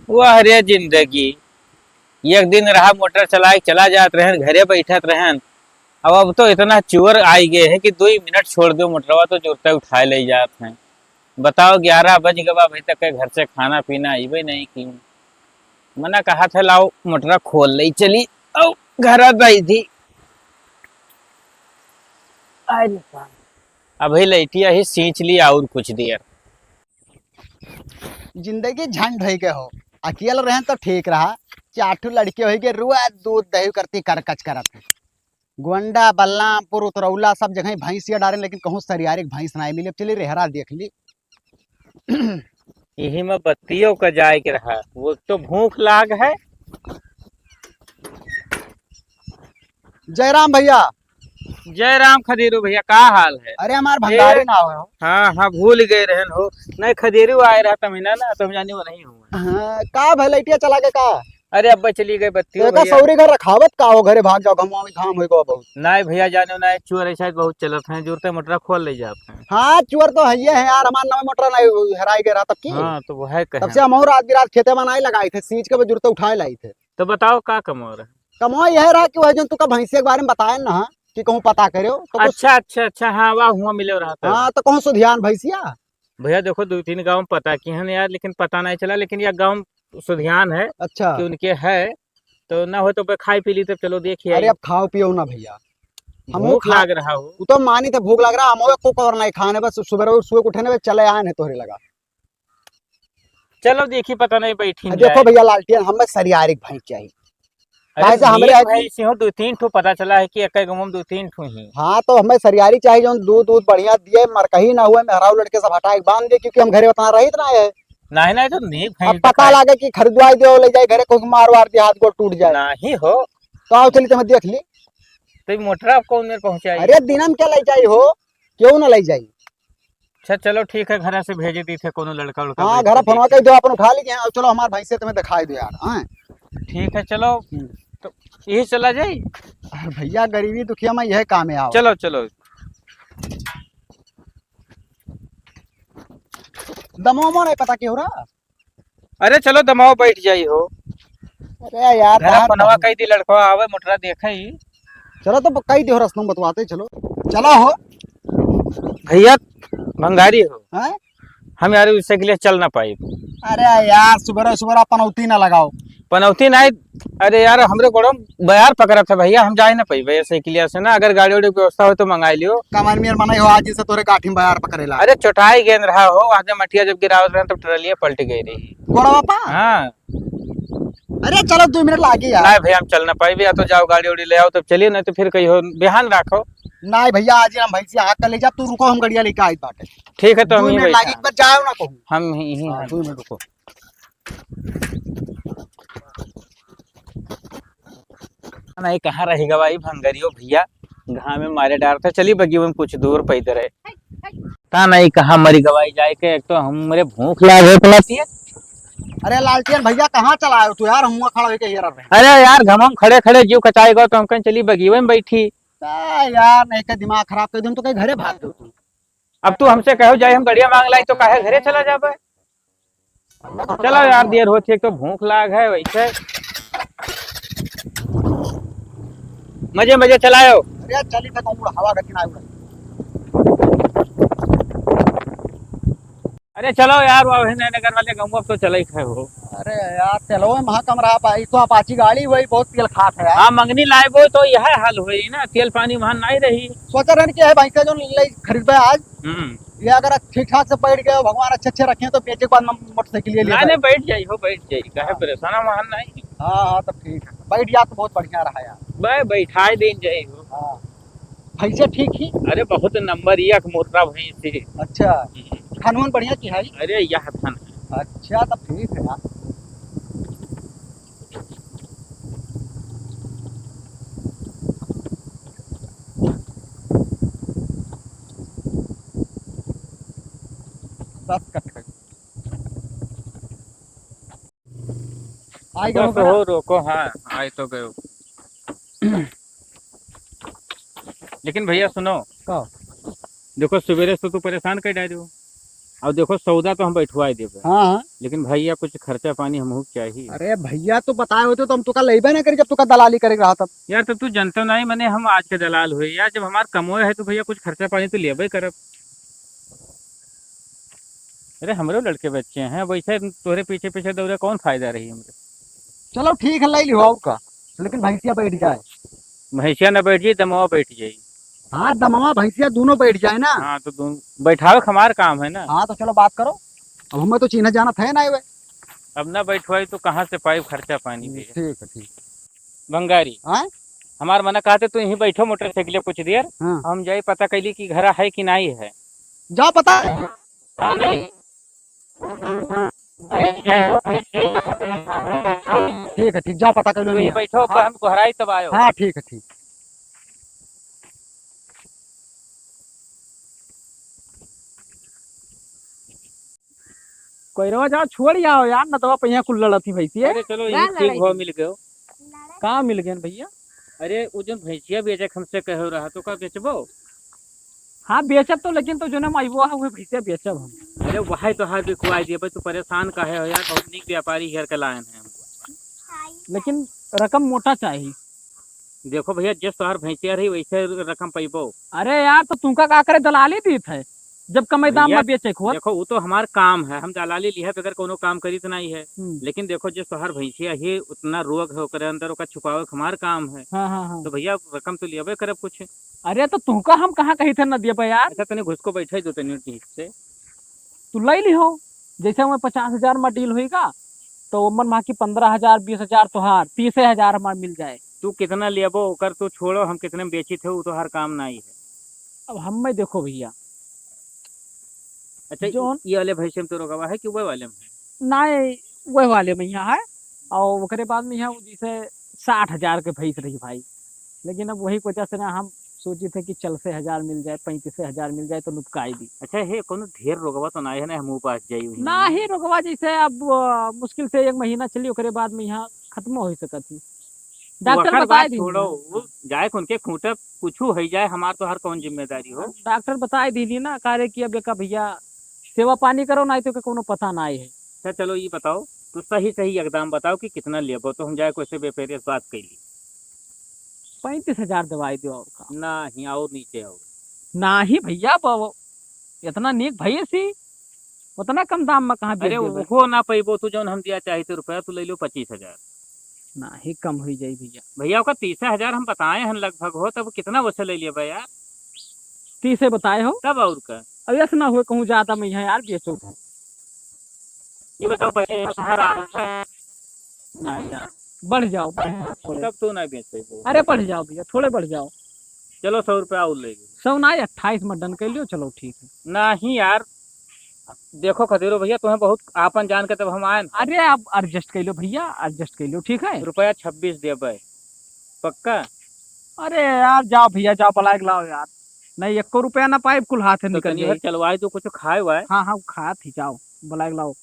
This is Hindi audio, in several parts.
वह रे जिंदगी। एक दिन रहा मोटर चला चला जात रहन, घरे बैठत रहन। अब तो इतना चोर आई गए है कि 2 मिनट छोड़ दो मोटरवा तो जोरते उठाए ले जात हैं। बताओ 11 बज गवा अभी तक के घर से खाना पीना आईबे नहीं की। मना कहा था लाओ मोटरा खोल ली चली। ओ घर गई थी। अभी लैटिया ही सींच ली और कुछ देर। जिंदगी झंड हो के हो। अकेले रहे तो ठीक रहा। चाठू लड़के हो के रुआ दूध दही करती करकच करत है। गोंडा बलरामपुर उतरौला सब जगह भैंसिया डारे, लेकिन कहूँ सरियारी भैंस ना मिले। चली रेहरा देख ली। यही में बत्तियों का जाए के रहा, वो तो भूख लाग है। जयराम भैया। जय राम खदेरू भैया, का हाल है? अरे हमार भंडारी ना हो। हाँ हाँ, भूल गए रहन हो। नहीं खदेरू आए रहा तमिना ना, तुम जाने वो नहीं हुआ। हाँ, का भलैटिया चला के का। अरे अब्बा चली गई बत्तियों एका भैया। सौरी घर रखावत का हो, घरे भाग जाओ घमवा में घाम होएगा बहुत। नहीं भैया जाने ना, चोर ऐसा बहुत चलत हैं, जुरते मोटरा खोल ले जाते हैं। हाँ चुअर तो है है यार। हमार नवा मोटर नहीं हराई गया रहा तब की। हाँ तो वो है तब कहे। से हम और रात बिरात खेते में नहीं लगाए थे, सींच के जरूरत उठाए लाई थे। तो बताओ का कमो रहा? कमो यह रहा कि वह जो तुका भैंसे के बारे में बताए ना कि कहूँ पता करो तो कुछ। अच्छा अच्छा अच्छा, हाँ वाह हुआ मिले रहा था। हाँ तो कहूँ सुधियान भैंसिया। भैया देखो 2-3 गांव पता की है यार, लेकिन पता नहीं चला। लेकिन यह गांव सुधियान है अच्छा। कि उनके है। तो ना हो तो खाई पी ली, तब चलो देखिए। अरे अब खाओ पियो ना भैया। हम भूख लाग रहा हो। तू तो मानी थे भूख लग रहा। हम को और नहीं खाने, बस सुबह सुबह उठने में चले आए हैं तोहरे लगा। चलो देखी, पता नहीं बैठी देखो जाए। भैया लालटियन हमें सरियारी भैंस चाहिए। अरे ऐसे हमरे नील भैंस हो 2-3 ठो, पता चला है कि एक गांव में 2-3 ठो ही। हाँ तो हमें सरियारी चाहिए जो दूध दूध बढ़िया दिए, मरकही ना हुए, मेहराऊ लड़के सब हटा के बांध दे, क्योंकि हम घरे उतना रहित ना है। नहीं नहीं, तो नील अब भैंस पता लगे कि खरीदवाई दे ले जाए घरे, कोई मार वार दे हाथ गोड़ टूट जाए। नहीं हो तो आओ चली तुम्हें देख ली। तो मोटरा कौन में पहुंचाई? अरे दिनम क्या ले जाई हो, क्यों ना ले जाई। अच्छा चलो ठीक है, घर से भेज दी थे कोनो लड़का उड़का हाँ भेज घर के फोनवा देखे। कर दो, अपन उठा लीजिए। अब चलो हमारे भैंसे तुम्हें दिखाई दो यार। हाँ ठीक है चलो। तो यही चला जाए। अरे भैया गरीबी दुखिया में यह काम है। आओ चलो चलो। दमोमो नहीं पता क्यों रहा। अरे चलो दमाओ बैठ जाई हो। अरे यार घर फोनवा कही दी लड़का आवे मोटरा देखे ही। चलो तो कई दो रस्म बतवाते। चलो चलो हो भैया भंगारी हो, हैं? हम यार उससे के लिए चल ना पाई। अरे यार सुबह सुबह पनौती ना लगाओ। पनौती नहीं। अरे यार हमरे गोड़ो बयार पकड़ा था भैया, हम जाए ना पाई भैया साइकिलिया से ना। अगर गाड़ी वाड़ी की व्यवस्था हो तो मंगाई लियो। कमर में मना हो आज से तोरे काठी में बयार पकड़ेला। अरे चौटाई गेंद रहा हो, आज मटिया जब गिरावत रहे तब ट्रलिया पलट गई रही। गोड़ा बापा। हाँ अरे चलो 2 मिनट लागे यार। नहीं भैया हम चल ना पाई। या तो जाओ गाड़ी उड़ी ले आओ तब चलिए, नहीं तो फिर कहीं हो बिहान रखो। नहीं भैया आज हम भैंसी आग कर ले जा। तू रुको, हम गड़िया लेके आई बाटे। ठीक है तो हम 2 ही मिनट लागे, एक बार जाओ ना कहूँ। हम ही हाँ 2 मिनट रुको। नहीं कहाँ रहेगा भाई भंगरियो भैया, घाम में मारे डार था। चली बगी में कुछ दूर पैदल है। ता नहीं कहाँ मरी गवाई जाए के, एक तो हमरे भूख लागे पलाती है। अरे लालटेन भैया कहाँ चला आयो तू यार। हम खड़ा होके ये रहे। अरे यार घमम खड़े खड़े जीव कचाएगा तो हम कहीं चली बगीवे में बैठी। यार नहीं का दिमाग खराब कर दूं तो कहीं घरे भाग दो तू। अब तू हमसे कहो जाए हम गड़िया मांग लाई तो काहे घरे चला जाबे। चलो यार देर होती है, एक तो भूख लाग है वैसे। मजे मजे चलायो। अरे चली तक हवा गति ना उड़ा। अरे चलो यार वो नगर वाले गाँव अब तो चला ही है हो। अरे यार चलो वहाँ कम रहा पाई तो अपाची गाड़ी वही बहुत तेल खात है यार। हाँ मंगनी लाएगो तो यह हाल हुई ना, तेल पानी वहां नहीं रही। सोचा रहने की है भैंसा जो ले खरीदबे आज। हम्म। ये अगर ठीक ठाक से बैठ गए, भगवान अच्छे अच्छे रखे तो बेचे के बाद मोटरसाइकिल ले नहीं बैठ जाई हो, बैठ जाई, कहे परेशान वहां नहीं। हाँ हाँ तब ठीक है, बैठ गया तो बहुत बढ़िया रहा यार। भाई बैठाई दिन जाई हो। हाँ भैंसे ठीक ही। अरे बहुत नंबर एक मोटरा भैंस थी। अच्छा खानवन बढ़िया की है। अरे यह थन। अच्छा तब ठीक है यार। दस कट आई गए बस हो रोको। हाँ आए तो गए। लेकिन भैया सुनो, का देखो सवेरे से तू परेशान कर डाले हो। और देखो सौदा तो हम बैठवाई देबे, हाँ हाँ। लेकिन भैया कुछ खर्चा पानी हमहू के चाहिए। अरे भैया तो बताए होते तो हम तुका लेबे ना करी जब तुका दलाली करे रहा तब। यार तो तू जनता नहीं, मैंने हम आज के दलाल हुए यार, जब हमार कमोए है तो भैया कुछ खर्चा पानी तो लेबे करब। अरे हमरो लड़के बच्चे हैं, वैसे तोरे पीछे पीछे दौड़े कौन फायदा रही हमरे। चलो ठीक है ले लियो और का, लेकिन भैंसिया बैठ जाए। भैंसिया न बैठ जाई दमवा बैठ जाई। हाँ दमवा भैंसिया दोनों बैठ जाए ना। हाँ तो दोनों बैठावे हमार काम है ना। हाँ तो चलो बात करो, अब हमें तो चीना जाना था ना वे। अब ना बैठवाई तो कहाँ से पाई खर्चा पानी भी। ठीक है ठीक। भंगारी हाँ हमार मना कहते तू यहीं बैठो मोटरसाइकिल कुछ देर, हाँ हम जाई पता कैली कि घर है कि नहीं है। जाओ पता। ठीक है ठीक, जाओ पता कर तू लो। यहीं बैठो पर हम कोहराई तब आयो। हाँ ठीक है ठीक। कोई रवा जाओ छोड़ आओ यार, न तो पहिया कुल लड़ती भैंसी। अरे चलो यही ठीक हो मिल गयो। कहाँ मिल गए भैया? अरे वो जो भैंसिया बेचे हमसे कहो रहा तो का बेचबो। हाँ बेचब तो, लेकिन तो जो ना माइबो है वो भैंसिया बेचब हम। अरे वही तो हाथ बिकवाई दिए, तू परेशान काहे हो यार, बहुत नीक व्यापारी घर के लायन है हम। लेकिन रकम मोटा चाहिए। देखो भैया जिस तोहार भैंसिया रही वैसे रकम पैबो। अरे यार तो तुमका का करे दलाली दी थे जब कम दाम भैया, में बेचे खोर। देखो वो तो हमार काम है, हम दलाली लिया बगैर कोनो काम करी तो नहीं है। लेकिन देखो जिस तोहार भैंसिया है उतना रोग है ओकरे अंदर, ओका छुपावे हमार काम है। हाँ हाँ हाँ। तो भैया रकम तो लियाबे करब कुछ। अरे तो तुमका हम कहाँ कही थे न दिए यार। अच्छा तने घुस को बैठे दो तने ठीक से। तू ले ली हो, जैसे मैं 50,000 में डील हुईगा तो मन माँ की 15,000 20,000 तोहार 30,000 हमार मिल जाए। तू कितना लियाबो ओकर तो छोड़ो, हम कितने में बेची थे वो तो हर काम नहीं है। अब हम में देखो भैया, अच्छा जोन ये वाले भैंसे में तो रोकवा है कि वो वाले में है? नहीं वह वाले में यहाँ है, और ओकरे बाद में यहाँ जैसे 60,000 के भैंस रही भाई। लेकिन अब वही वजह से ना हम सोचे थे कि 40,000 मिल जाए, 35,000 मिल जाए तो नुपकाई दी। अच्छा हे कोनो ढेर रोगवा तो नहीं है ना, हम पास जाई हुई ना ही रोगवा जैसे अब मुश्किल से 1 महीना चली, ओकरे बाद में यहाँ खत्म हो सकत थी। डॉक्टर बताए दी छोड़ो वो जाए उनके खूंटे कुछ हो जाए, हमार तो हर कौन जिम्मेदारी हो। डॉक्टर बताए दी ना कार्य की अब का भैया सेवा पानी करो, नहीं तो कोनो पता ना है। अच्छा चलो ये बताओ, तो सही सही एकदम बताओ कि कितना लेबो, तो हम जाए कैसे व्यापारी से बात कैली। 35,000 दवाई दो और का। ना ही और नीचे आओ। ना ही भैया इतना नीक भैया सी उतना कम दाम में कहाँ बेच अरे देबे। वो ना पैबो तो जौन हम दिया चाहिए रुपया तो ले लो 25,000। ना ही कम हो जाए भैया। भैया का 30,000 हम बताए हैं लगभग हो, तब कितना वैसे ले लिया भैया 30 बताए हो, तब और का। अब ऐसा ना हुए कहूँ ज्यादा मैं यहाँ यार बेचो। ये बताओ ना यार बढ़ जाओ थोड़े। तब तो ना बेच पैबो। अरे बढ़ जाओ भैया, थोड़े बढ़ जाओ। चलो 100 रुपया और ले लो। 100 ना 28 में डन कर लियो, चलो ठीक है। नहीं यार देखो खदेरो भैया तुम्हें बहुत आपन जान के तब हम आए ना। अरे आप एडजस्ट कर लो भैया, एडजस्ट कर लो ठीक है। रुपया 26 देबे पक्का। अरे यार जाओ भैया जाओ, पलाग लाओ यार, नहीं 1 रुपया ना पाए कुल हाथ से तो निकल जाए। चलवाए तो कुछ खाए हुआ है। हाँ हाँ खा थी, जाओ बलाग लाओ।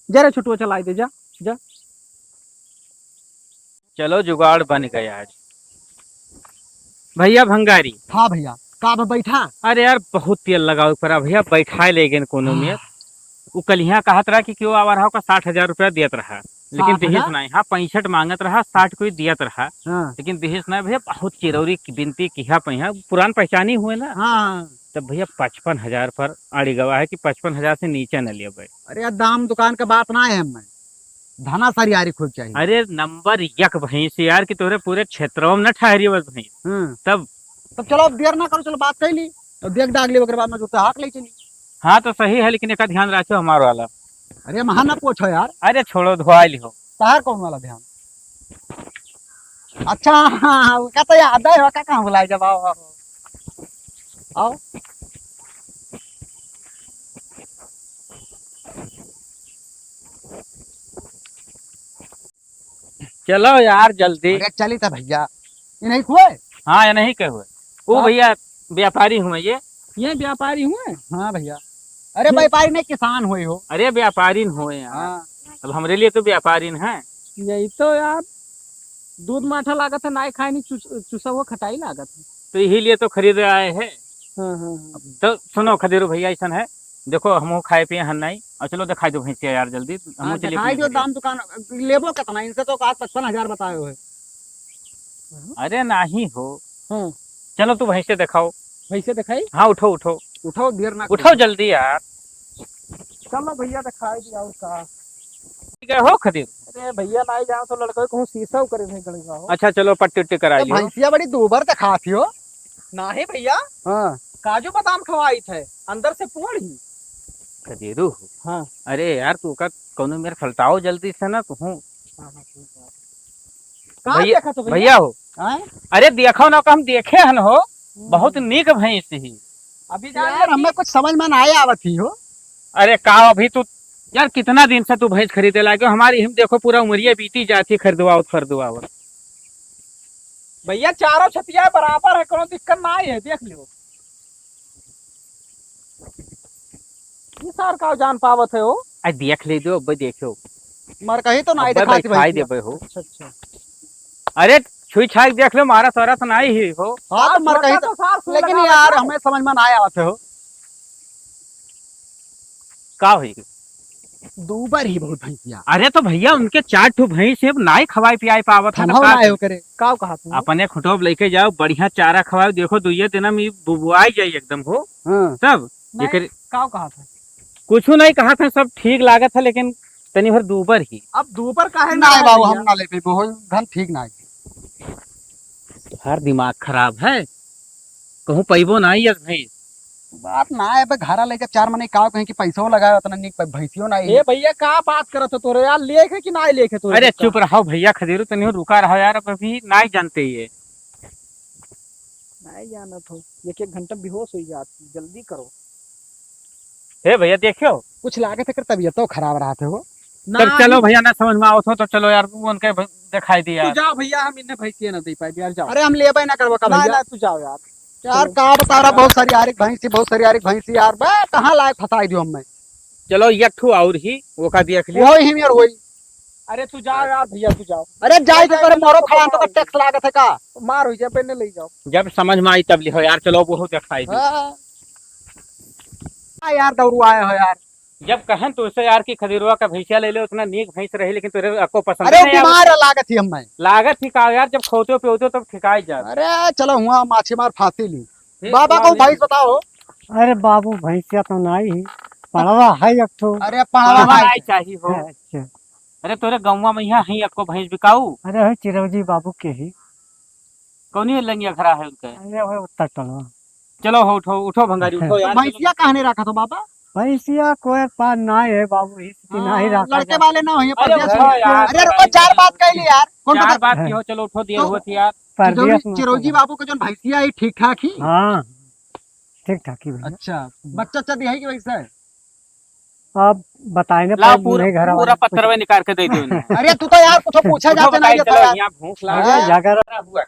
जरा छुटुआ चलाई दे जा जा। चलो जुगाड़ बन गया आज। भैया भंगारी हाँ भैया का बैठा। अरे यार बहुत तेल लगाओ पर भैया बैठा ले गए कोनो में। वो कल यहाँ कहत रहा कि क्यों आवा रहा का 60,000 रुपया दियत रहा, लेकिन 60,000? दहेज नहीं। हाँ 65 मांगत रहा, 60 कोई दियत रहा, हाँ लेकिन दहेज नहीं। भैया बहुत चिरौरी की बिनती किया पहिया, पुरान पहचानी हुए ना। हाँ। तब भैया 55,000 पर आड़ी गवा है कि 55,000 से नीचे न लिया भाई। अरे यार दाम दुकान का बात ना है, हमें धना सारी यारी खूब चाहिए। अरे नंबर 1 भैंस यार कि तोरे पूरे क्षेत्रों में न ठहरी बस भैंस। तब चलो अब देर ना करो, चलो बात कर ली और देख डाग ली, बाद में जूता हाथ ले चली। हाँ तो सही है, लेकिन एक ध्यान रखो हमारे वाला। अरे महा ना पूछो यार। अरे छोड़ो धोआ लिहो। तार कौन वाला ध्यान। अच्छा हाँ का तो याद है का कहाँ बुलाए जब आओ आओ। चलो यार जल्दी। अरे चली था भैया, ये नहीं हुए। हाँ या नहीं कहे वो भैया व्यापारी हूँ ये व्यापारी हुए। हाँ भैया, अरे व्यापारी नहीं किसान हुए हो। अरे व्यापारी हुए यार। हाँ। अब हमारे लिए तो व्यापारी है। यही तो यार दूध माठा लागत है, नाई खाए नहीं चूसा हुआ खटाई लागत है। तो यही लिए तो खरीद आए हैं। तो सुनो खदेरू भैया, ऐसा है देखो हम खाए पिए हन नहीं, और चलो दिखाई दो भैंसिया यार जल्दी, हम चलिए दिखाई अपने दो घरे। दाम दुकान लेबो कितना, इनसे तो आज 55,000 बताए हुए। अरे नहीं हो, हाँ चलो तू भैंसे दिखाओ। वैसे दिखाई, हाँ उठो उठो उठाओ देर ना उठो जल्दी यार। चलो भैया दिखाई दिया उसका। ठीक है हो खदीर। अरे भैया लाई जाओ तो लड़का को शीशा करे नहीं गड़ेगा हो। अच्छा चलो पट्टी उट्टी करा लियो। भैंसिया बड़ी दूबर दिखाती हो। ना ही भैया, हाँ काजू बादाम खवाई थे, अंदर से पूर्ण ही। खदीरू हाँ अरे यार तू का कोनो मेरे फलटाओ जल्दी से ना तू। कहाँ भैया देखा तो भैया? भैया हो, हाँ? अरे देखो ना, हम देखे हन हो, बहुत नीक भैंस ही। अभी यार हमें कुछ समझ में ना आया आवत ही हो। अरे का अभी तू यार कितना दिन से तू भैंस खरीदे लागे, हमारी हम देखो पूरा उमरिया बीती जाती खरीदवाओ। भैया चारों छतिया बराबर है, कोनो दिक्कत ना है, देख लियो। ये सार का जान पावत है हो। आज देख ले दो अब देखो, मर कही तो नहीं अब्बे दिखाती दिखाई भैंसिया। देबे हो। अच्छा अच्छा। अरे छुई छाई देख लो, मारा तोरा तो नहीं ही हो। हाँ तो मर कही छोटा तो, तो सार सुई लेकिन लगा यार रखा है। हमें समझ में ना आया आवत हो। का हुई? दूबर ही बहुत भैंसिया। अरे तो भैया उनके 4 ठो भैंस है, नाई खवाई पियाई पावत है ना थनहो का? ना हो करे। का कहा तू? अपने खुटोब लेके जाओ, बढ़िया चारा खवाओ, देखो दुइये दिन में बुबुआई जाई एकदम हो। हाँ तब नहीं, एकर का कहा था? कुछ नहीं कहा था, सब ठीक लागत है, लेकिन तनी भर दूबर ही। अब दोपहर का है ना है बाबू, हम ना ले पे बहुत धन ठीक ना है। हर दिमाग खराब है, कहूँ पैबो नहीं है भाई। बात ना है, घरा लेके 4 महीने का कहीं कि पैसों लगाया उतना निक भैंसियों नहीं ए भैया का बात करत हो तोरे यार, लेके कि ना लेके तोरे? अरे चुप रहो भैया खदेरू, तनी रुका रहो यार, अब अभी नहीं जानते ये। नहीं जानत हो, एक एक घंटा बेहोश हो जाती, जल्दी करो। हे भैया देखियो, कुछ लागे थे कर तबीयत तो खराब रहा थे हो। तब चलो भैया ना समझ में आओ तो चलो यार, वो उनके दिखाई दिया। तू जाओ भैया, हम इन्हें भैंसिया ना दे पाए यार, जाओ। अरे हम लेबे ना करबो का ना भैया। ना तू जाओ यार। यार का बता रहा, बहुत सारी आरिक भैंसी, बहुत सारी आरिक भैंसी यार, बे कहां लायक फसाई दियो हमें। चलो एक ठू और ही वो का देख लियो। वो ही यार वही। अरे तू जाओ यार भैया, तू जाओ। अरे जाए तो करे मोरो खड़ा तो टैक्स लागत है का। मार हो जाए, पहले ले जाओ। जब समझ में आई तब लिखो यार, चलो वो दिखाई दी। हाँ यार दौड़ू आए हो यार। जब कहन तो उसे यार की खदीरुआ का भैंसिया ले ले, उतना नीक भैंस रही, लेकिन तेरे आपको पसंद अरे नहीं आया। बीमार लागत ही हमें। लागत ही का यार, जब खोते पियोते तब ठिकाई जा। अरे चलो हुआ माछी मार फांसी ली। बाबा को भैंस बताओ। अरे बाबू भैंसिया तो नहीं ही, पड़वा है एक ठो। अरे पढ़वा नहीं चाहिए हो। अच्छा, अरे तोरे गौवा में यहाँ ही आपको भैंस बिकाऊ, अरे है चिरौजी बाबू के ही। कौन लंगिया खड़ा है उनका? अरे वो उत्तर टलवा चलो हो उठो उठो भंगारी उठो यार। भैंसिया कहने रखा तो बाबा। भैंसिया कोई पास नहीं है बाबू, इसकी नहीं रखा लड़के जाए। वाले ना हो अरे परदेश उठो में। यार। अरे रुको 4 बात कह ली यार। कौन चार पता बात की हो, चलो उठो देर हुआ थी यार। परदेश में चिरौजी बाबू का जो भैंसिया है ठीक ठाक ही। हाँ ठीक ठाक ही भैया। अच्छा बच्चा अच्छा दिहाई की वैसे। अब बताएंगे ला पर पूरा नहीं घर पूरा पत्थर में निकाल के दे दो उन्हें। अरे तू तो यार कुछ पूछा उठो जाते नहीं बताइए, देता चलो यार। यहाँ भूख हाँ। लगा जाकर हुआ।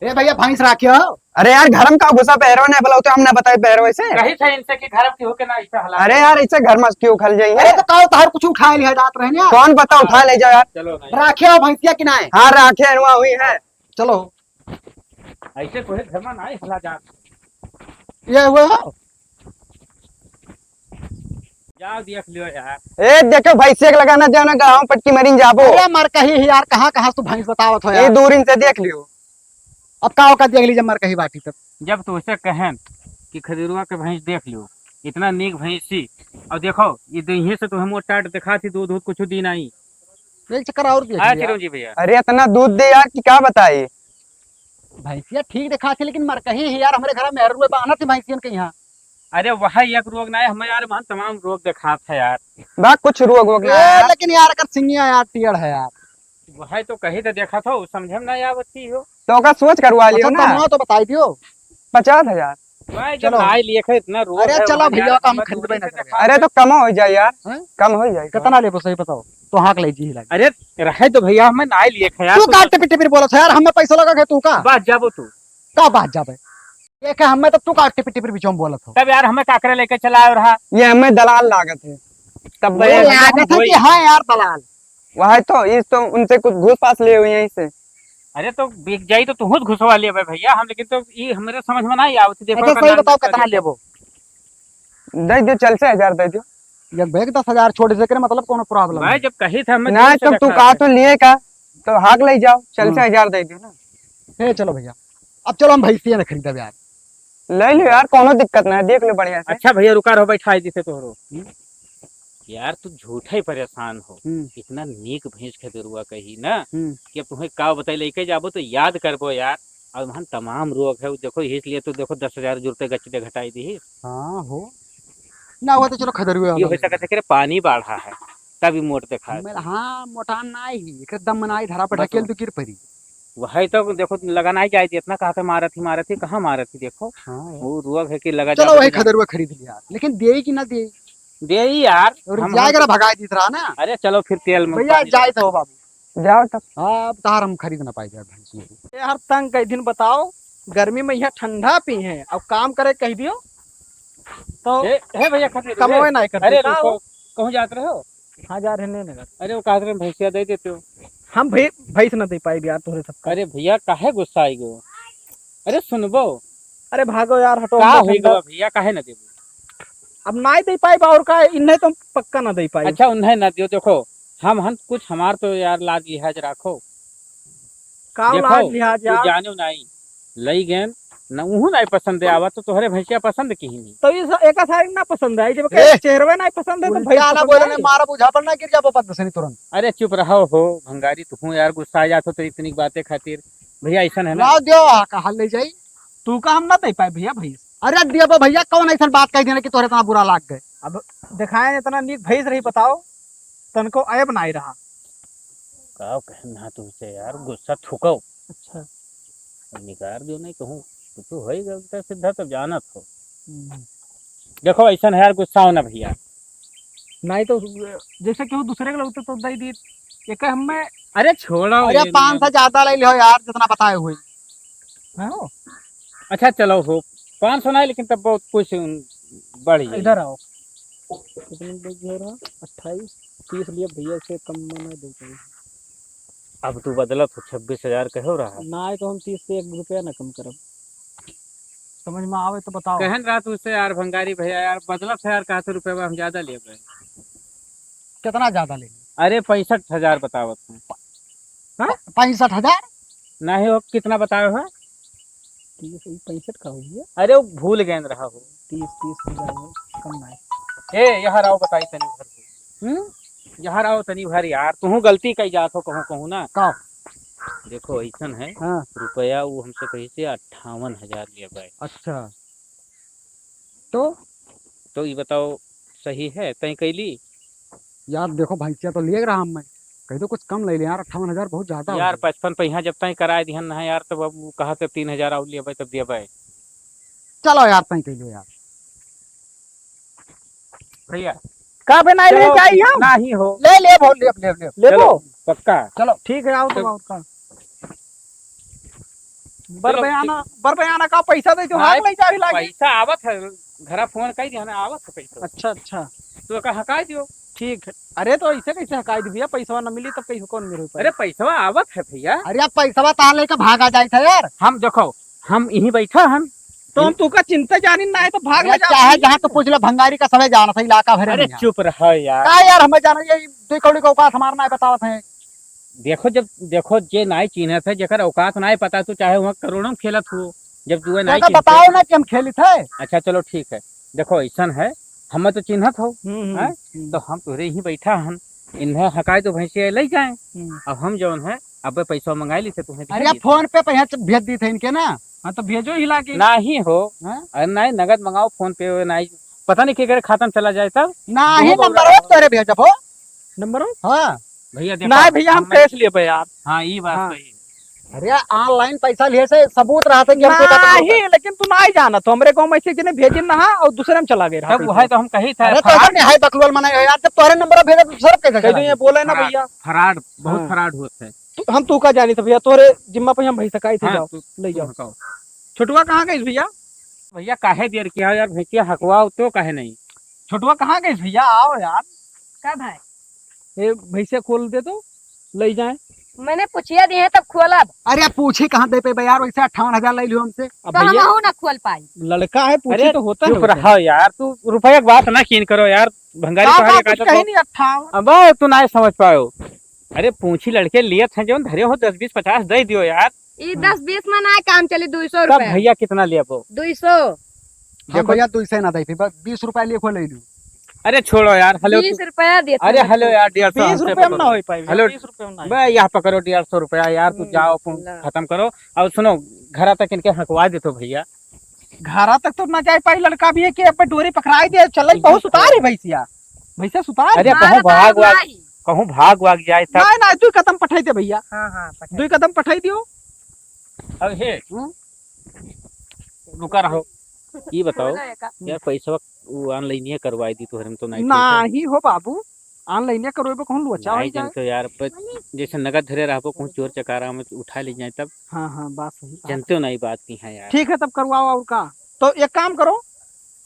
ए भैया भैंस राखियो। अरे यार घर में का घुसा पैरवा नहीं बोला तो हमने बताई पैरवा ऐसे। कही था इनसे कि घर की होके ना ऐसा हला। अरे यार ऐसे घर में क्यों खल अरे जाइए? तो कहो तार कुछ उठा लिया जात रहने यार। कौन पता उठा ले जाओ यार। चलो नहीं राखियो भैंसिया कि नहीं। हाँ राखे अनुआ हुई है। चलो ऐसे कोई घर में नहीं हला जा। ये हुआ। जाओ देख लियो यार। ए देखो भैंसिया के लगाना जाओ ना गाँव पटकी मरीन जाबो। अरे मर कही यार, कहाँ कहाँ तू भैंस बतावत हो ये यार। दूरिन से देख लियो। अब का औकात देख लीजिए मर कही बाटी तब। जब तो उसे कहें कि खदीरुआ के भैंस देख लियो, इतना नीक भैंस थी, और देखो ये दही से तुम्हें मोटा दिखा थी, दूध दूध कुछ दी नहीं। एक चक्कर और देख हाँ लिया। चिरंजी भैया। अरे इतना दूध दे यार कि क्या बताई। भैंसिया ठीक दिखा थी, लेकिन मर कही है यार, हमारे घर में रुपए बाना थी भैंसियन के यहाँ। अरे वह एक रोग ना है, हमें यार वहाँ तमाम रोग दिखा था यार। बा कुछ रोग वोग ना है ए, यार। लेकिन यार अगर सिंगिया यार टीयर है यार। वह तो कही तो देखा था, समझे में नहीं आवती हो। तो का सोच करवा लियो अच्छा ना। तो बताई दियो। 50,000। वह जब चलो। नाई लिए खे इतना रोग अरे है, चलो वहाँ भैया यार का हम हमें खरीदबे दूरी ना से करें। दिखा अरे तो कम हो जाए यार। हैं? कम हो जाए। कितना लेबो सही बताओ तो हाँक ले जी लगे। अरे रहे तो भैया हमें नाई लिए खे यार। तू काट टिपी टिपी बोलत है यार, हमें पैसा लगा के तू का बात जाबो तू। का बात जाबे। एक है हमें तो तू काट टिपी टिपी बीचों में बोलत हो। तब यार हमें काकरे लेके चला और रहा। ये हमें दलाल लागत है। तब ये भैया लागत है कि हाँ यार दलाल। वह तो इस तो उनसे कुछ घूस पास लिए हुए यहीं से। अरे तो बिक जाई तो तुहू घुसवा लिया भैया हम, लेकिन तो ये हमारे समझ में नहीं आवत। देखो अच्छा सही बताओ कितना लेबो? दे दियो, चल से 1000 दे दियो। ये बैग 10,000 छोड़ से करे मतलब कोनो प्रॉब्लम भाई जब कही था हमें ना तब तू कहा तो लिए का, तो हाक ले जाओ, चल से 1000 दे दियो ना। है। चलो भैया अब चलो हम भैंसिया ना खरीदब यार। ले लो यार, कोनो दिक्कत ना है, देख लो बढ़िया से। अच्छा भैया रुका रहो, बैठाई दिसे तोहरो। यार तू झूठा ही परेशान हो। इतना नीक भैंस खदेरुआ कही ना कि अब तुम्हें का बताई लेके जाबो तो याद करबो यार। और वहाँ तमाम रोग है, देखो इसलिए तो देखो 10,000 जुड़ते गच्चे घटाई दी। हाँ हो ना हुआ तो चलो खदरुए ये हो सकता है कि पानी बाढ़ा है तभी मोट देखा है। हाँ मोटान ना ही एकदम मनाई धरा पर ढकेल तो गिर पड़ी। वही तो देखो लगाना ही जाए इतना कहा था मारा थी कहाँ मारा थी देखो। हाँ वो रोग है कि लगा चलो वही खदरुआ खरीद लिया, लेकिन दे कि ना दे दे यार और जाएगा भगा दी रहा ना। अरे चलो फिर तेल में भैया जाए तो बाबू जाओ तब। अब तार हम खरीद ना पाएगा भैंसी। यार तंग कई दिन बताओ, गर्मी में यहाँ ठंडा पी है, अब काम करे कह दियो तो है भैया खरीद कमोए नहीं करते। अरे रुको, कहूँ जाते रहे हो? हाँ जा रहे नहीं। अरे वो कहा भैंसिया दे देते हो। हम भैंस न दे पाएगी यार तोहरे सब। अरे भैया काहे गुस्सा आई गो? अरे सुनबो, अरे भागो यार हटो। का होई गो भैया काहे न देबो? अब नहीं दे पाए और का इन्हें तो पक्का ना दे पाए। अच्छा उन्हें न दियो, देखो हम कुछ हमार तो यार लाज लिहाज रखो। का देखो, लाज लिहाज तू यार। जानो नहीं लई गेन न उहु नहीं पसंद आवा तो तोहरे भैंसिया पसंद की नहीं। तो ये एक सारी ना पसंद है, जब चेहरे नहीं पसंद है तो भैया ना बोले मारा बुझा पर ना गिर जा पद से तुरंत। अरे चुप रहो हो भंगारी, तू यार गुस्सा आ जातो तो इतनी बातें खातिर। भैया ऐसा है ना, लाओ दियो कहा ले जाई। तू का हम ना दे पाए भैया भैंस। अरे दियो भैया कौन ऐसा बात कह देना कि तोरे इतना बुरा लाग गए। अब दिखाए इतना नीक भैंस रही बताओ, तनको ऐब नहीं रहा। का कहना तुझसे यार, गुस्सा थूको अच्छा निकार दो नहीं कहूँ तो हो ही गया सीधा तो जानत हो। देखो ऐसा है यार, गुस्सा हो ना भैया। नहीं तो जैसे कि वो दूसरे के लगते तो दे दी एक हमें। अरे छोड़ो अरे 500 ज्यादा ले लियो यार जितना बताए हुए। अच्छा चलो हो 500 नहीं, लेकिन तब बहुत कुछ बढ़ जाए। इधर आओ। 28 30 लिए भैया से कम में दे पाए। अब तू बदलत हो 26,000 कहो रहा ना तो हम 30 से 1 रुपया ना कम करब। समझ में आवे तो बताओ। कहन रहा तू उससे यार भंगारी भैया यार बदलत है यार, 100 रुपये हम ज्यादा ले गए। कितना ज्यादा ले? अरे 65,000 बतावत हूँ। 65,000 नहीं हो कितना बताए हो? 65 का हो गया। अरे वो भूल गए रहा हो। 30 हो जाएगा कम नहीं। ए यहाँ आओ बताई तनी भर यहाँ आओ तनी भर यार, तू गलती कही जात हो कहूँ कहूँ ना का। देखो ऐसा है हाँ रुपया वो हमसे कही से 58,000 लिया भाई। अच्छा तो ये बताओ सही है तय कैली? यार देखो भैंसिया तो ले रहा हम मैं कह दो कुछ कम ले ले यार। 58,000 बहुत ज्यादा यार 55 पैसा जब तक कराए दिहन ना यार, तब अब वो कहा 3,000 और लिया तब दिया भाई। चलो यार तय कह लो यार भैया का पे नहीं ले जाई हम नहीं हो ले ले बोल ले लेबो पक्का। चलो ठीक है आओ तो और का बर बयाना का पैसा दे जो हाथ ले जाई लागे। पैसा आवत है घरा फोन कई दिया ना आवत है पैसा। अच्छा अच्छा तो का हकाई दियो। ठीक है। अरे तो ऐसे कैसे हकाई दी भैया, पैसा ना मिली तब कैसे कौन मेरे ऊपर। अरे पैसा आवत है भैया। अरे अब पैसा तार लेकर भागा जाए था यार। हम देखो हम यहीं बैठा हम तो हम तू का चिंता जानी ना है तो भाग ले जा। चाहे जहाँ तो पूछ लो भंगारी का समय जाना था इलाका भरे अरे में। चुप रहो यार। का यार हमें जाना ये 2 कौड़ी का औकात हमारा नहीं बतावत है। देखो जे नाई चिन्हत है जकर औकात नाई पता तो चाहे वहाँ करोड़ों खेलत हो जब तू नाई तो बताओ ना कि हम खेली थे। अच्छा चलो ठीक है, देखो ऐसा है हम तो चिन्हत हो तो हम तोरे ही बैठा हम इन्हें हकाई तो भैंसिया ले जाए। अब हम जौन है अब पैसा मंगाई ली थे तुम्हें। अरे फोन पे पैसा भेज दी थे इनके ना। हाँ तो भेजो हिला के। नहीं हो अरे नहीं नगद मंगाओ फोन पे नहीं पता नहीं के खाता में चला जाए तब नहीं नंबर तोरे भेजब हो नंबर। हाँ भैया नहीं भैया हम कैश लिए यार। हाँ ये बात हाँ। सही। अरे ऑनलाइन पैसा लिए से सबूत रहा था कि हमको नहीं लेकिन तू नहीं जाना तो हमरे गांव में से जिन्हें भेजिन ना और दूसरे में चला गया तब वो है तो हम कही था अरे तो ऐसा नहीं है बकलोल मना यार जब तोरे नंबर भेजा तो सर कैसे कह ये बोले ना भैया फराड बहुत हाँ। फराड होते हैं। हम तू का जानी था भैया तोरे जिम्मा पे हम भैंस सकाई थे। जाओ ले जाओ। हकाओ। छोटुआ कहाँ गई भैया? भैया काहे देर किया यार भैंसिया हकवाओ तो काहे नहीं। छोटुआ कहाँ गई भैया? आओ यार कब है ये भैंसिया खोल दे तो ले जाए। मैंने पूछिया दी है तब खोलब अरे पूछे कहाँ दे पे यार, वैसे 58,000 ले लियो हमसे। अब तो भैया हम ना खोल पाई। लड़का है, पूछे अरे तो होता है चुप रहो यार, तू रुपया की बात ना कीन करो यार, भंगारी का कहा कहीं नहीं 58। अब तू ना समझ पाओ। अरे पूछी लड़के लिए थे जो धरे हो 10 20 50 दे दियो यार। ये 10-20 में ना काम चले 200 तब रुपए। भैया कितना लिया वो? 200। हम भैया तू इसे ना दे फिर बस 20 रुपए लिए खो ले लियो। अरे छोड़ो यार, हेलो 20 रुपया देते। अरे हेलो यार 150 20 रुपए में ना हो पाई। हेलो 20 रुपए में ना बे यहाँ पकड़ो 150 रुपया यार, तू जाओ खत्म करो। और सुनो घर तक इनके हकवा दे तो भैया। घरा तक तो ना जाए पाई, लड़का भी है कि अब डोरी पकड़ाई दे, चल बहुत सुतार है भैंसिया, भैंसा सुतार। अरे कहूँ भाग वाग जाए तब। नहीं ना, तू कदम पठाई दे भैया, हाँ 2 कदम पठाई दियो। अब हे रुका रहो, ये बताओ यार पैसा ऑनलाइन ही करवाई दी तो हम तो नहीं नहीं हो बाबू, ऑनलाइन करोगे कहूँ लोचा हो नहीं जाए। जानते यार, जैसे नगद धरे रहो कहूँ चोर चकारा में उठा ले जाए तब। हाँ बात सही। जानते हो नहीं बात की है यार। ठीक है तब करवाओ। और का तो एक काम करो,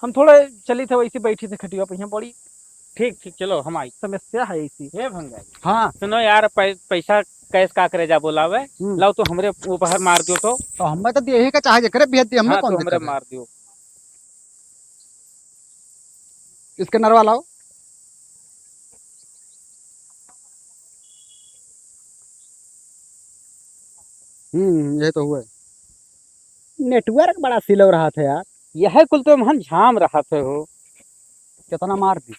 हम थोड़े चली थे वैसे बैठी थे खटिया पे, यहाँ बड़ी ठीक चलो हम आई। समस्या है इसी। हे भंगाई हाँ सुनो यार, पैसा कैश का करे जा बोलावे, लाओ तो हमरे ऊपर मार दियो तो हमें तो यही का चाहे करे भेज दी हमने, हाँ, कौन तो हमरे दिक्कत है? मार दियो। इसके नरवा लाओ। ये तो हुआ। नेटवर्क बड़ा स्लो रहा था यार। यह कुल तो हम झाम रहा थे हो। कितना मार दी?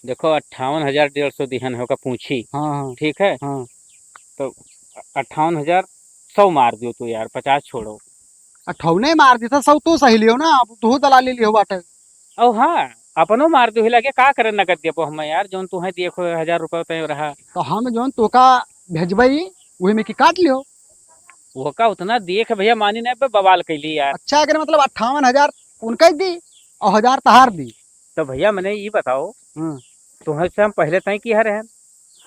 देखो 58,150 दिहन होगा पूछी। हाँ ठीक है हाँ। तो 58,100 मार दियो तू यार, 50 छोड़ो। 58 मार दी था, 100 तू सही लियो ना, अब तू दलाली लियो बाटे। ओ हाँ अपनो मार दो लगे का करे नगद दियो हम यार, जोन तू है देखो 1000 रुपया तो रहा। तो हम जोन तोका भेजबई वही में की काट लियो। वो का उतना देख भैया मानी नहीं पे बवाल कैली यार। अच्छा अगर मतलब 58,000 उनका ही दी और 1000 तहार दी। तो भैया मैंने ये बताओ, हाँ तुम्हें से हम पहले तय किया रहे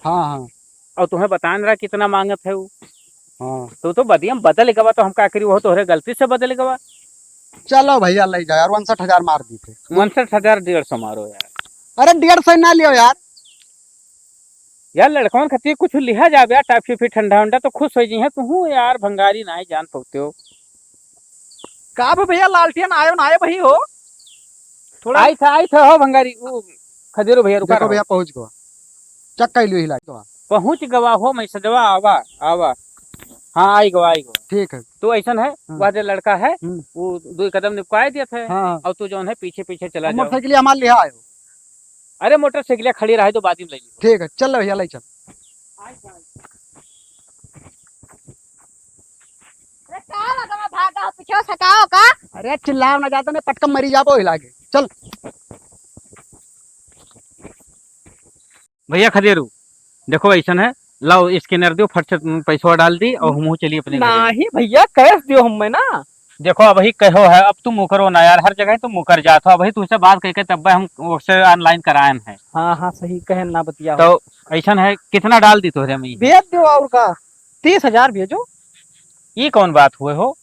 हाँ और तुम्हें बता रहा कितना मांगत है वो। हाँ। तो बदिया बदल गवा तो हम का करी, वो तो गलती से बदल गवा। चलो भैया ले जाओ यार, 59,000 मार दी थे। 59,150 मारो यार। अरे 150 ना लियो यार। यार लड़कन खातिर कुछ लिहा जाबे यार, टाफी फी ठंडा उंडा तो खुश हो जी है तू यार, भंगारी ना जान पाते हो का भैया लालटेन आयो ना आयो वही हो थोड़ा। आई था हो भंगारी वो खदेरो भैया रुका देखो भैया पहुंच गवा, चक्का लियो हिला तो। पहुंच गवा हो, मैं सजवा आवा आवा। हाँ आई गवा ठीक है। तो ऐसा है वह जो लड़का है वो 2 कदम निपकाए दिए थे हाँ और तू जो है पीछे पीछे चला जाओ। मोटरसाइकिल हमारे लिया आयो। अरे मोटरसाइकिल खड़ी रहे तो बाद में ले ली। ठीक है चल भैया ले चल। अरे का लगा भागा पीछे सकाओ का। अरे चिल्लाओ ना जाता, नहीं पटकम मरी जाबो हिला के। चल भैया खदेरू देखो ऐसा है, लाओ स्कैनर दो, फट से पैसा डाल दी और हम चलिए अपने घर। नहीं भैया कैश दियो हमें ना। देखो अब ही कहो है, अब तुम मुकरो ना यार, हर जगह तुम मुकर जाते हो। अब ही तुझसे बात करके तब हम उससे ऑनलाइन कराए हैं। हाँ सही कहे ना बतिया। तो ऐसा है कितना डाल दी तोहरे में? भेज दो और का 30,000 भेजो। ये कौन बात हुए हो?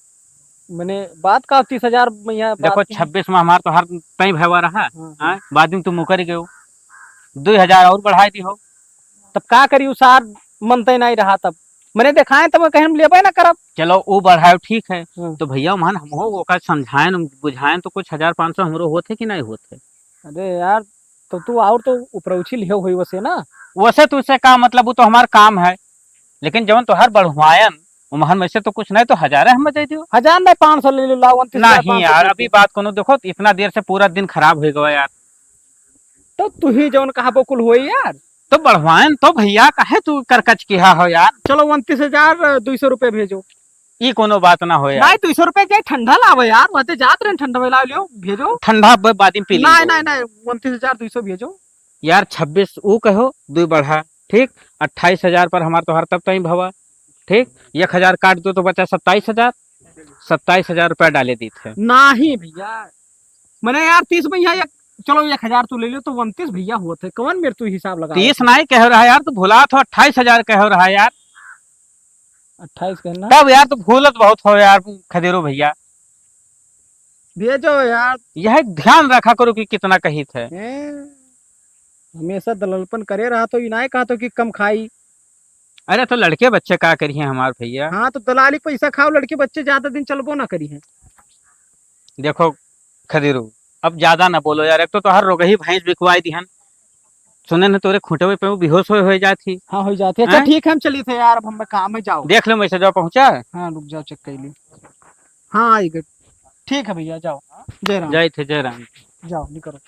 मैंने बात का 30,000 भैया। देखो 26 में हमार तो हर तय भवा रहा हाँ। बाद में तुम मुकर गए 2,000 और बढ़ा दी हो। तब का करी उसार मनते नहीं रहा, तब मैंने देखाए तब कहीं हम लेबे ना करब। चलो वो बढ़ाओ ठीक है। हाँ। तो भैया मान हम हो समझाएं बुझाएं तो कुछ 1,500 हमरो होते कि नहीं होते? अरे यार तो तू और तो ऊपरउछी लियो हुई वैसे ना। वैसे तुझसे का मतलब, वो तो हमारा काम है, लेकिन जब तो हर बढ़वायन उमहन में से तो कुछ नहीं तो 1000 हमें दे दियो। 1000 नहीं 500 ले लो, लाओ 29,500 नहीं यार अभी बात को देखो, इतना देर से पूरा दिन खराब हो गया यार। तो तू ही जौन कहा बकुल हुई यार। तो बढ़वाएं तो भैया काहे तू करकच किया हो यार। चलो 29,200 रुपए भेजो। ये कोनो बात ना हो यार। नहीं 200 रुपए जाए ठंडा लावे यार, वहां जात रहे ठंडा में ला लियो, भेजो। ठंडा बाद में पी ली। नहीं 29,200 भेजो यार 26 वो कहो 2 बढ़ा ठीक, 28,000 पर हमार तो हर तब तक भवा ठीक। 1,000 काट दो तो बचा 27,000। 27,000 रुपया डाले दी थे। नहीं भैया मैंने यार 30 भैया चलो 1,000 तू ले लो तो 29 भैया हुआ थे। कौन मेरे तू हिसाब लगा? 30 नहीं कह रहा यार, तो भूला तो 28,000 कह रहा यार। 28 कहना तब यार तो भूलत बहुत हो यार खदेरो भैया। भेजो यार। यह ध्यान रखा करो कि कितना कही थे। हमेशा दललपन करे रहा तो इनाय कहा तो कि कम खाई। अरे तो लड़के बच्चे का करिए हमार भैया। हाँ तो दलाली पैसा खाओ, लड़के बच्चे ज्यादा दिन चलबो ना करी है। देखो खदीरू, अब ज्यादा ना बोलो यार, एक तो हर रोग ही भैंस बिकवाई दी हन, सुने न तोरे खूंटे पे वो बेहोश हो जाती। हाँ हो जाती है। अच्छा हैं? ठीक है, हम चली थे यार, अब हम काम में जाओ। देख लो मैसेज पहुंचा। हाँ रुक जाओ, चेक कर ली। हाँ आई गए। ठीक है भैया, जाओ। जय राम। जय थे जय राम। जाओ निकलो।